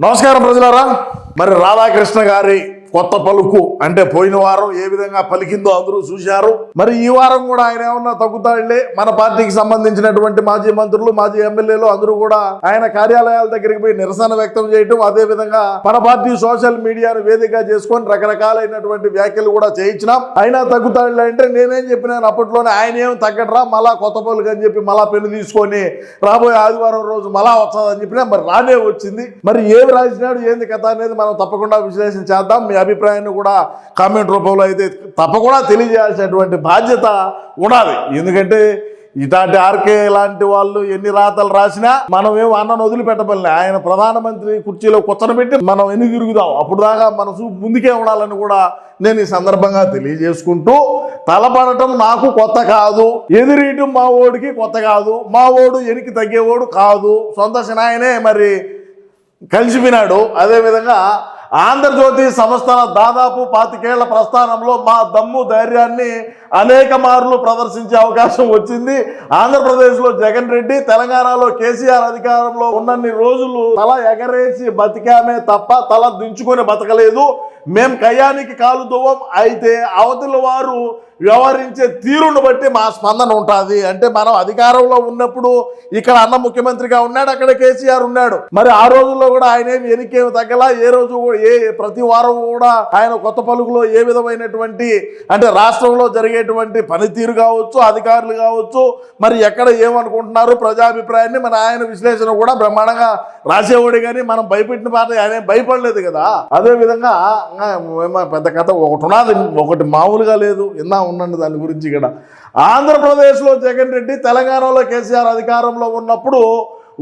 నమస్కారం ప్రజలారా. మరి రాధాకృష్ణ గారి కొత్త పలుకు అంటే పోయిన వారం ఏ విధంగా పలికిందో అందరూ చూశారు. మరి ఈ వారం కూడా ఆయన ఏమన్నా తగ్గుతాడులే. మన పార్టీకి సంబంధించినటువంటి మాజీ మంత్రులు, మాజీ ఎమ్మెల్యేలు అందరూ కూడా ఆయన కార్యాలయాల దగ్గరికి పోయి నిరసన వ్యక్తం చేయటం, అదే విధంగా మన పార్టీ సోషల్ మీడియాను వేదికగా చేసుకొని రకరకాలైనటువంటి వ్యాఖ్యలు కూడా చేయించినాం. అయినా తగ్గుతాడులే అంటే నేనేం చెప్పినాను అప్పట్లోనే, ఆయన ఏం తగ్గడరా మళ్ళా కొత్త పలుకు అని చెప్పి మళ్ళా పెన్ను తీసుకొని రాబోయే ఆదివారం రోజు మళ్ళా వస్తుందని చెప్పినా మరి రానే వచ్చింది. మరి ఏమి రాసినాడు ఏంది కథ అనేది మనం తప్పకుండా విశ్లేషణ చేద్దాం. మీ అభిప్రాయాన్ని కూడా కామెంట్ రూపంలో అయితే తప్పకుండా తెలియజేయాల్సినటువంటి బాధ్యత ఉండాలి. ఎందుకంటే ఇలాంటి ఆర్కే లాంటి వాళ్ళు ఎన్ని రాతలు రాసినా మనం ఏమో అన్నను వదిలిపెట్టబోలే. ఆయన ప్రధానమంత్రి కుర్చీలో కూర్చోబెట్టి మనం ఎన్ని తిరుగుదాం, అప్పుడు దాకా మనసు ముందుకే ఉండాలని కూడా నేను ఈ సందర్భంగా తెలియజేసుకుంటూ, తలపడటం నాకు కొత్త కాదు, ఎదురీయటం మా ఓడికి కొత్త కాదు, మా ఓడు ఎనికి తగ్గేవాడు కాదు, సొంత సినాయనే మరి కలిసిపోయినాడు. అదేవిధంగా ఆంధ్రజ్యోతి సంస్థల దాదాపు 25 ఏళ్ల ప్రస్థానంలో మా దమ్ము ధైర్యాన్ని అనేక మార్లు ప్రదర్శించే అవకాశం వచ్చింది. ఆంధ్రప్రదేశ్లో జగన్ రెడ్డి, తెలంగాణలో కేసీఆర్ అధికారంలో ఉన్నన్ని రోజులు తల ఎగరేసి బతికామే తప్ప తల దించుకొని బతకలేదు. మేం కయ్యానికి కాలు దువ్వం. అయితే అవతల వారు వ్యవహరించే తీరును బట్టి మా స్పందన ఉంటుంది. అంటే మనం అధికారంలో ఉన్నప్పుడు ఇక్కడ అన్న ముఖ్యమంత్రిగా ఉన్నాడు, అక్కడ కేసీఆర్ ఉన్నాడు. మరి ఆ రోజుల్లో కూడా ఆయన ఏమి ఎనికేమి తగ్గలా. ఏ రోజు ప్రతి వారం కూడా ఆయన కొత్త పలుకులో ఏ విధమైనటువంటి అంటే రాష్ట్రంలో జరిగేటువంటి పనితీరు కావచ్చు, అధికారులు కావచ్చు, మరి ఎక్కడ ఏమనుకుంటున్నారు ప్రజాభిప్రాయాన్ని మన ఆయన విశ్లేషణ కూడా బ్రహ్మాండంగా రాసేవాడు. కానీ మనం భయపెట్టిన పాట ఆయన భయపడలేదు కదా. అదే విధంగా పెద్ద కథ ఒకటి ఉన్నది, ఒకటి మామూలుగా లేదు. ఇందా ఉండండి దాని గురించి. ఇక్కడ ఆంధ్రప్రదేశ్లో జగన్ రెడ్డి, తెలంగాణలో కేసీఆర్ అధికారంలో ఉన్నప్పుడు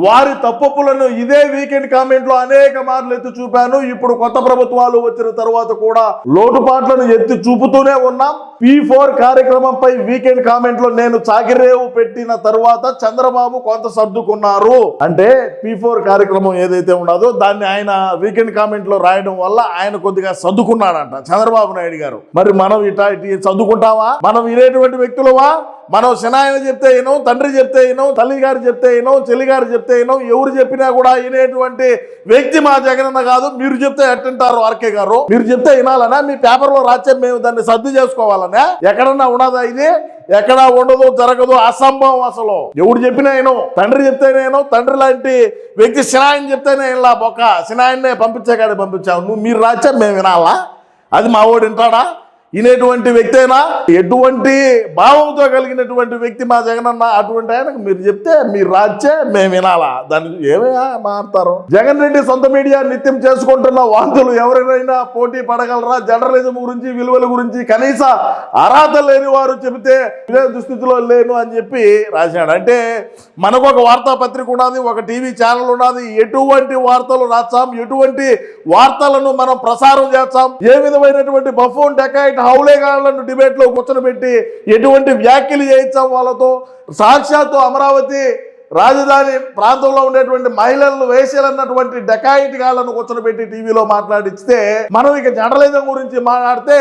వారి తప్పులను ఇదే వీకెండ్ కామెంట్లో అనేక మార్లు ఎత్తి చూపాను. ఇప్పుడు కొత్త ప్రభుత్వాలు వచ్చిన తర్వాత కూడా లోటుపాట్లను ఎత్తి చూపుతూనే ఉన్నాం. P4 కార్యక్రమంపై వీకెండ్ కామెంట్లో నేను చాకిరేవు పెట్టిన తర్వాత చంద్రబాబు కొంత సర్దుకున్నారు. అంటే P4 కార్యక్రమం ఏదైతే ఉన్నదో దాన్ని ఆయన వీకెండ్ కామెంట్లో రాయడం వల్ల ఆయన కొద్దిగా సర్దుకున్నాడంట చంద్రబాబు నాయుడు గారు. మరి మనం ఇటు సర్దుకుంటావా? మనం వినేటువంటి వ్యక్తులవా? మనం సినాయన చెప్తే వినం, తండ్రి చెప్తే వినం, తల్లి గారు చెప్తే వినం, చెల్లి గారు చెప్తే వినం, ఎవరు చెప్పినా కూడా వినేటువంటి వ్యక్తి మా జగనన్న కాదు. మీరు చెప్తే ఎట్టంటారు ఆర్కే గారు? మీరు చెప్తే వినాలనా? మీ పేపర్లో రాచే మేము దాన్ని సర్దు చేసుకోవాలనా? ఎక్కడన్నా ఉన్నదా ఇది? ఎక్కడా ఉండదు, జరగదు, అసంభవం. అసలు ఎవరు చెప్పినా వినం. తండ్రి చెప్తేనే వినం. తండ్రి లాంటి వ్యక్తి సినాయన చెప్తేనే ఇలా బొక్క సినాయన్నే పంపించేకాడే పంపించావు. నువ్వు మీరు రాచా మేము వినాలా? అది మా వాడు వింటాడా? వినేటువంటి వ్యక్తి అయినా ఎటువంటి భావంతో కలిగినటువంటి వ్యక్తి మా జగనన్న. అటువంటి ఆయనకు మీరు చెప్తే మీరు రాచ్చే మేము వినాలా? దాన్ని ఏమైనా మారుతారు. జగన్ రెడ్డి సొంత మీడియా నిత్యం చేసుకుంటున్న వార్తలు ఎవరైనా పోటీ పడగలరా? జర్నలిజం గురించి, విలువల గురించి కనీస అర్హత లేని వారు చెబితే ఇదే దుస్థితిలో లేను అని చెప్పి రాశాడు. అంటే మనకు ఒక వార్తాపత్రిక ఉన్నది, ఒక టీవీ ఛానల్ ఉన్నది. ఎటువంటి వార్తలు రాస్తాం, ఎటువంటి వార్తలను మనం ప్రసారం చేస్తాం, ఏ విధమైనటువంటి బఫోన్ డెకాయిట్ హౌలేగాళ్లను డిబేట్ లో కూర్చొని ఎటువంటి వ్యాఖ్యలు చేయించాం వాళ్ళతో. సాక్షాత్తు అమరావతి రాజధాని ప్రాంతంలో ఉండేటువంటి మహిళలను వేసేయాలన్నటువంటి డెకాయిట్ గాళ్లను కూర్చొని టీవీలో మాట్లాడిస్తే మనం ఇక జర్నలిజం గురించి మాట్లాడితే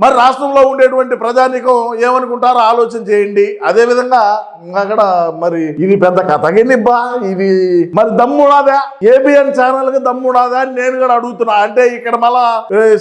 మరి రాష్ట్రంలో ఉండేటువంటి ప్రజానికం ఏమనుకుంటారో ఆలోచన చేయండి. అదేవిధంగా అక్కడ మరి ఇది పెద్ద కథగినిబ్బా, ఇది మరి దమ్ముడాదా? ఏబిఎన్ ఛానల్ కి దమ్ముడాదా అని నేను కూడా అడుగుతున్నా. అంటే ఇక్కడ మళ్ళా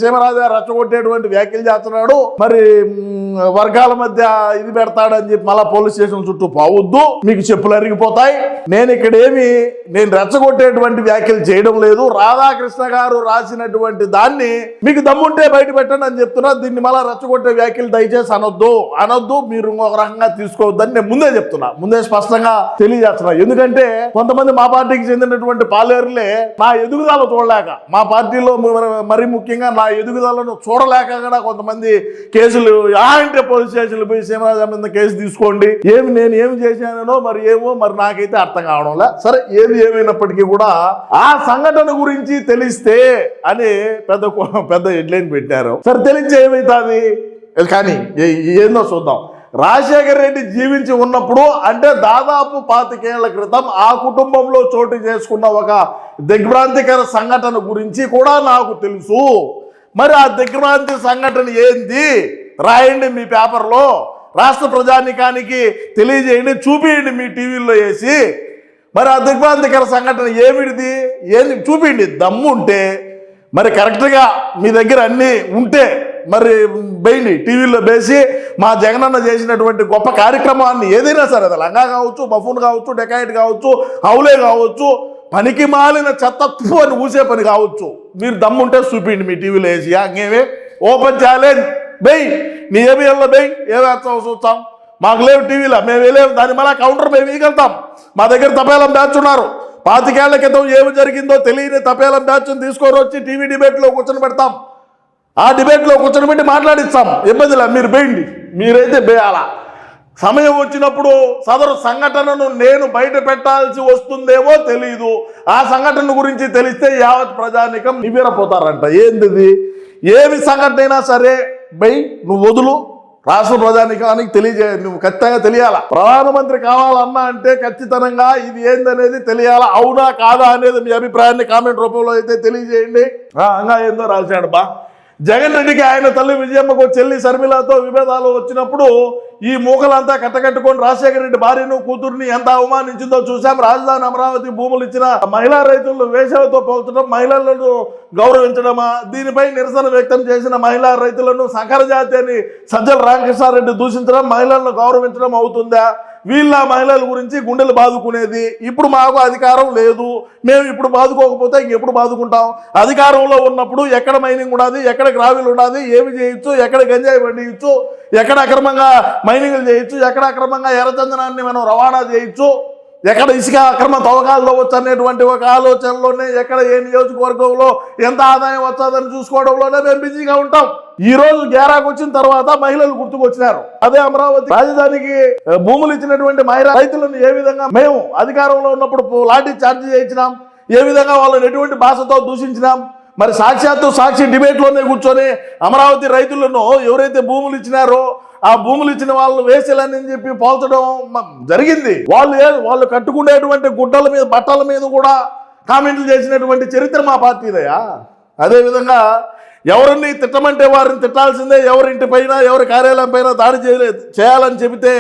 సీమరాజా రచ్చగొట్టేటువంటి వ్యాఖ్యలు చేస్తున్నాడు. మరి వర్గాల మధ్య ఇది పెడతాడని చెప్పి మళ్ళా పోలీస్ స్టేషన్ చుట్టూ పోవద్దు, మీకు చెప్పులు అరిగిపోతాయి. నేను ఇక్కడ నేను రెచ్చగొట్టేటువంటి వ్యాఖ్యలు చేయడం లేదు. రాధాకృష్ణ గారు రాసినటువంటి దాన్ని మీకు దమ్ముంటే బయట పెట్టండి అని చెప్తున్నా. దీన్ని మళ్ళా రెచ్చగొట్టే వ్యాఖ్యలు దయచేసి అనొద్దు, మీరు ఒక రకంగా తీసుకోవద్దని నేను ముందే చెప్తున్నా, ముందే స్పష్టంగా తెలియజేస్తున్నా. ఎందుకంటే కొంతమంది మా పార్టీకి చెందినటువంటి పాలేరులే నా ఎదుగుదల చూడలేక, మా పార్టీలో మరీ ముఖ్యంగా నా ఎదుగుదలను చూడలేక కూడా కొంతమంది కేసులు అంటే పోలీస్ స్టేషన్లు పోయి సీమరాజా మీద కేసు తీసుకోండి, నేను ఏమి చేశానో మరి మరి నాకైతే అర్థం కావడంలే. సరే, ఏది ఏమైనప్పటికీ కూడా ఆ సంఘటన గురించి తెలిస్తే అని పెద్ద హెడ్లైన్ పెట్టారు. సరే, తెలిస్తే ఏమైతుంది కానీ ఏందో చూద్దాం. రాజశేఖర్ రెడ్డి జీవించి ఉన్నప్పుడు అంటే దాదాపు 25 ఏళ్ల క్రితం ఆ కుటుంబంలో చోటు చేసుకున్న ఒక దిగ్భ్రాంతికర సంఘటన గురించి కూడా నాకు తెలుసు. మరి ఆ దిగ్భ్రాంతి సంఘటన ఏంది రాయండి మీ పేపర్లో, రాష్ట్ర ప్రజానికానికి తెలియజేయండి, చూపియండి మీ టీవీల్లో వేసి. మరి ఆ దిగ్భ్రాంతికర సంఘటన ఏమిటిది, ఏంది చూపిండి దమ్ము ఉంటే. మరి కరెక్ట్గా మీ దగ్గర అన్నీ ఉంటే మరి బెయ్యండి, టీవీలో వేసి మా జగనన్న చేసినటువంటి గొప్ప కార్యక్రమాన్ని ఏదైనా సరే, అది లంగా కావచ్చు, బఫూన్ కావచ్చు, డెకాయిట్ కావచ్చు, హౌలే కావచ్చు, పనికి మాలిన చెత్త అని ఊసే పని కావచ్చు, మీరు దమ్ముంటే చూపిండి మీ టీవీలో వేసి. ఇంకేమే ఓపెన్ ఛాలెంజ్ బెయ్, నీ ఏబిఎల్లో బెయ్, ఏమేస్తావు చూస్తాం, మాకు లేవు టీవీలో, మేము వెళ్ళేము, దాని మళ్ళీ కౌంటర్ మేము ఇగలుగుతాం. మా దగ్గర తపేలం బ్యాచ్ ఉన్నారు, 25 ఏళ్ల క్రితం ఏమి జరిగిందో తెలియని తపేలం బ్యాచ్ని తీసుకొని వచ్చి టీవీ డిబేట్లో కూర్చొని పెడతాం. ఆ డిబేట్లో కూర్చొని పెట్టి మాట్లాడిస్తాం, ఇబ్బందిలా, మీరు బేయండి, మీరైతే బేయాలా. సమయం వచ్చినప్పుడు సదరు సంఘటనను నేను బయట పెట్టాల్సి వస్తుందేమో తెలీదు. ఆ సంఘటన గురించి తెలిస్తే యావత్ ప్రజానికం నివ్వెరపోతారంట. ఏంటిది, ఏమి సంఘటన అయినా సరే బై నువ్వు వదులు, రాష్ట్ర ప్రజానికానికి నువ్వు ఖచ్చితంగా తెలియాలా. ప్రధానమంత్రి కావాలన్నా అంటే ఖచ్చితంగా ఇది ఏందనేది తెలియాలా. అవునా కాదా అనేది మీ అభిప్రాయాన్ని కామెంట్ రూపంలో అయితే తెలియజేయండి. ఇంకా ఏందో రాశాడు బా, జగన్ రెడ్డికి ఆయన తల్లి విజయమ్మకు చెల్లి శర్మిలతో విభేదాలు వచ్చినప్పుడు ఈ మూకలంతా కట్టకట్టుకొని రాజశేఖర రెడ్డి భార్యను కూతుర్ని ఎంత అవమానించిందో చూసాం. రాజధాని అమరావతి భూములు ఇచ్చిన మహిళా రైతులను వేసవితో పోల్చడం, మహిళలను గౌరవించడమా, దీనిపై నిరసన వ్యక్తం చేసిన మహిళా రైతులను సంకరజాతి అని సజ్జల రామకృష్ణారెడ్డి దూషించడం మహిళలను గౌరవించడం అవుతుందా? వీళ్ళ మహిళల గురించి గుండెలు బాదుకునేది. ఇప్పుడు మాకు అధికారం లేదు, మేము ఇప్పుడు బాదుకోకపోతే ఇంకెప్పుడు బాదుకుంటాం? అధికారంలో ఉన్నప్పుడు ఎక్కడ మైనింగ్ ఉన్నది, ఎక్కడ గ్రావిల్ ఉన్నది, ఏమి చేయొచ్చు, ఎక్కడ గంజాయి పండించచ్చు, ఎక్కడ అక్రమంగా మైనింగ్లు చేయొచ్చు, ఎక్కడ అక్రమంగా ఎర్రచందనాన్ని మనం రవాణా చేయొచ్చు, ఎక్కడ ఇసుక అక్రమ తవ్వకాల్లో వచ్చు అనేటువంటి ఒక ఆలోచనలోనే, ఎక్కడ ఏ నియోజకవర్గంలో ఎంత ఆదాయం వచ్చాదని చూసుకోవడంలోనే మేము బిజీగా ఉంటాం. ఈ రోజు గేరాకు వచ్చిన తర్వాత మహిళలు గుర్తుకొచ్చినారు. అదే అమరావతి రాజధానికి భూములు ఇచ్చినటువంటి మహిళా రైతులను ఏ విధంగా మేము అధికారంలో ఉన్నప్పుడు లాఠీ చార్జీ చేయించినాం, ఏ విధంగా వాళ్ళని ఎటువంటి భాషతో దూషించినాం. మరి సాక్షి డిబేట్లోనే కూర్చొని అమరావతి రైతులను ఎవరైతే భూములు ఇచ్చినారో ఆ భూములు ఇచ్చిన వాళ్ళు వేసేయాలని చెప్పి పోల్చడం జరిగింది. వాళ్ళు కట్టుకునేటువంటి గుడ్డల మీద, బట్టల మీద కూడా కామెంట్లు చేసినటువంటి చరిత్ర మా పార్టీదయా. అదేవిధంగా ఎవరిని తిట్టమంటే వారిని తిట్టాల్సిందే, ఎవరింటి పైన ఎవరి కార్యాలయం పైన దాడి చేయాలని చెబితే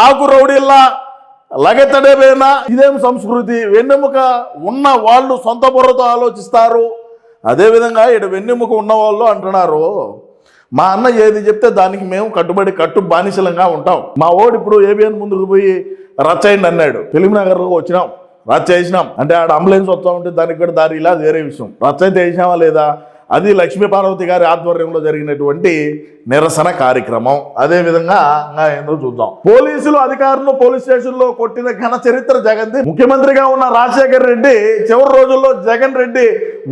ఆకు రౌడీల్లా లగెత్తడేమైనా ఇదేం సంస్కృతి? వెన్నెముక ఉన్న వాళ్ళు సొంత బుర్రతో ఆలోచిస్తారు. అదేవిధంగా ఇక్కడ వెన్నెముక ఉన్నవాళ్ళు అంటున్నారు, మా అన్న ఏది చెప్తే దానికి మేము కట్టు బానిసలంగా ఉంటాం. మా ఓడి ఇప్పుడు ఏబిఎన్ ముందుకు పోయి రచ్చయిండి అన్నాడు, ఫిలింనగర్లో వచ్చినాం, రచ్చ వేసినాం అంటే ఆడ అంబులెన్స్ వస్తూ ఉంటే దానికి కూడా దారి ఇలా వేరే విషయం. రచ్చ అయితే వేసినామా లేదా, అది లక్ష్మీపార్వతి గారి ఆధ్వర్యంలో జరిగినటువంటి నిరసన కార్యక్రమం. అదేవిధంగా ఏందో చూద్దాం. పోలీసులు అధికారులు పోలీస్ స్టేషన్లో కొట్టిన ఘన చరిత్ర జగన్ది. ముఖ్యమంత్రిగా ఉన్న రాజశేఖర రెడ్డి చివరి రోజుల్లో జగన్ రెడ్డి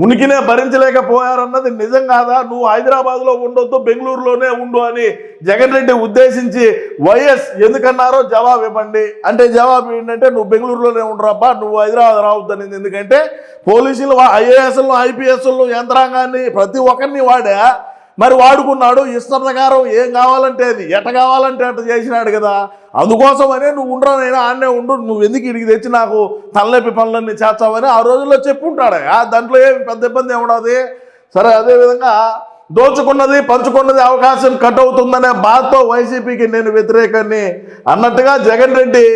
ఉనికినే భరించలేకపోయారన్నది నిజం కాదా? నువ్వు హైదరాబాద్లో ఉండొద్దు, బెంగళూరులోనే ఉండు అని జగన్ రెడ్డి ఉద్దేశించి వైఎస్ ఎందుకన్నారో జవాబు ఇవ్వండి అంటే, జవాబు ఏంటంటే నువ్వు బెంగళూరులోనే ఉండరాబ్బా, నువ్వు హైదరాబాద్ రావద్దని. ఎందుకంటే పోలీసులు ఐఏఎస్లను ఐపీఎస్లను యంత్రాంగాన్ని ప్రతి ఒక్కరిని మరి వాడుకున్నాడు. ఇష్టం ప్రకారం ఏం కావాలంటే అది, ఎట కావాలంటే అట్ట చేసినాడు కదా. అందుకోసమనే నువ్వు ఉండరానైనా ఆడనే ఉండు, నువ్వు ఎందుకు ఇడికి తెచ్చి నాకు తలనొప్పి పనులన్నీ చేస్తావని ఆ రోజుల్లో చెప్పుంటాడు. దాంట్లో ఏమి పెద్ద ఇబ్బంది ఏముండదు. సరే, అదేవిధంగా దోచుకున్నది పంచుకున్నది అవకాశం కట్ అవుతుందనే బాధతో వైసీపీకి నేను వ్యతిరేకాన్ని అన్నట్టుగా జగన్ రెడ్డి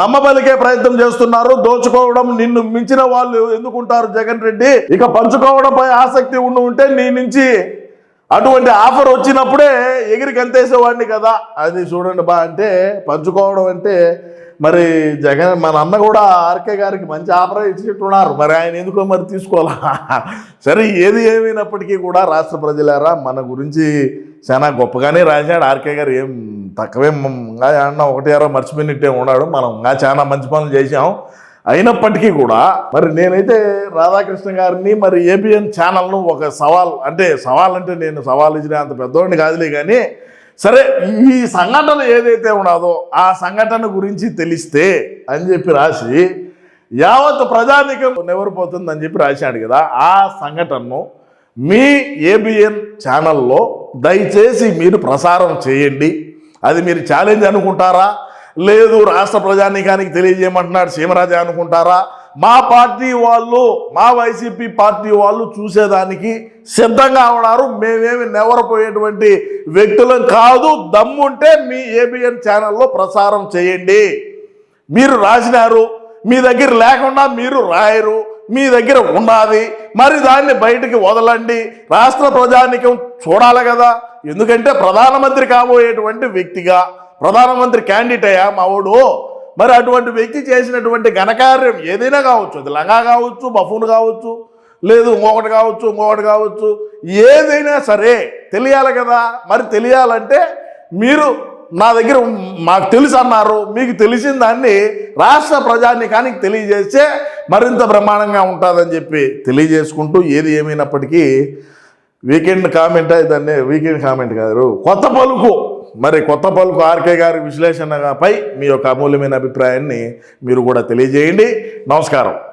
నమ్మబలికే ప్రయత్నం చేస్తున్నారు. దోచుకోవడం నిన్ను మించిన వాళ్ళు ఎందుకుంటారు జగన్ రెడ్డి? ఇక పంచుకోవడంపై ఆసక్తి ఉంటే నీ నుంచి అటువంటి ఆఫర్ వచ్చినప్పుడే ఎగిరి గంతేసేవాడిని కదా. అది చూడండి బా, అంటే పంచుకోవడం అంటే మరి జగన్ మన అన్న కూడా ఆర్కే గారికి మంచి ఆఫర్ ఇచ్చినట్టున్నారు. మరి ఆయన ఎందుకో మరి తీసుకోవాలా? సరే, ఏది ఏమైనప్పటికీ కూడా రాష్ట్ర ప్రజలారా మన గురించి చాలా గొప్పగానే రాశాడు ఆర్కే గారు. ఏం తక్కువేం అన్న ఒకటి అరా మర్చిపోయినట్టే ఉన్నాడు. మనం చాలా మంచి పనులు చేశాం. అయినప్పటికీ కూడా మరి నేనైతే రాధాకృష్ణ గారిని మరి ఏబిఎన్ ఛానల్ను ఒక సవాల్ అంటే నేను సవాల్ ఇచ్చిన అంత పెద్దవాడిని కాదులే, కానీ సరే ఈ సంఘటన ఏదైతే ఉన్నదో ఆ సంఘటన గురించి తెలిస్తే అని చెప్పి రాసి యావత్ ప్రజానికం నెవరిపోతుంది అని చెప్పి రాశాడు కదా. ఆ సంఘటనను మీ ఏబిఎన్ ఛానల్లో దయచేసి మీరు ప్రసారం చేయండి. అది మీరు ఛాలెంజ్ అనుకుంటారా, లేదు రాష్ట్ర ప్రజానీకానికి తెలియజేయమంటున్నాడు సీమరాజా అనుకుంటారా? మా పార్టీ వాళ్ళు, మా వైసీపీ పార్టీ వాళ్ళు చూసేదానికి సిద్ధంగా ఉన్నారు. మేమేమి నెవరపోయేటువంటి వ్యక్తులం కాదు. దమ్ముంటే మీ ఏబిఎన్ ఛానల్లో ప్రసారం చేయండి. మీరు రాసినారు, మీ దగ్గర లేకుండా మీరు రాయరు, మీ దగ్గర ఉన్నది, మరి దాన్ని బయటికి వదలండి. రాష్ట్ర ప్రజానికం చూడాలి కదా. ఎందుకంటే ప్రధానమంత్రి కాబోయేటువంటి వ్యక్తిగా, ప్రధానమంత్రి క్యాండిడేట్ అయ్యా మావాడు. మరి అటువంటి వ్యక్తి చేసినటువంటి ఘనకార్యం ఏదైనా కావచ్చు, అది లంగా కావచ్చు, బఫూన్ కావచ్చు, లేదు ఇంకొకటి కావచ్చు, ఏదైనా సరే తెలియాలి కదా. మరి తెలియాలంటే మీరు నా దగ్గర మాకు తెలుసు అన్నారు, మీకు తెలిసిన దాన్ని రాష్ట్ర ప్రజానీకానికి తెలియజేస్తే మరింత బ్రహ్మాండంగా ఉంటుందని చెప్పి తెలియజేసుకుంటూ, ఏది ఏమైనప్పటికీ వీకెండ్ కామెంట్, దాన్ని వీకెండ్ కామెంట్ కాదు, కొత్త పలుకు. మరి కొత్త పలుకు ఆర్కే గారి విశ్లేషణపై మీ యొక్క అమూల్యమైన అభిప్రాయాన్ని మీరు కూడా తెలియజేయండి. నమస్కారం.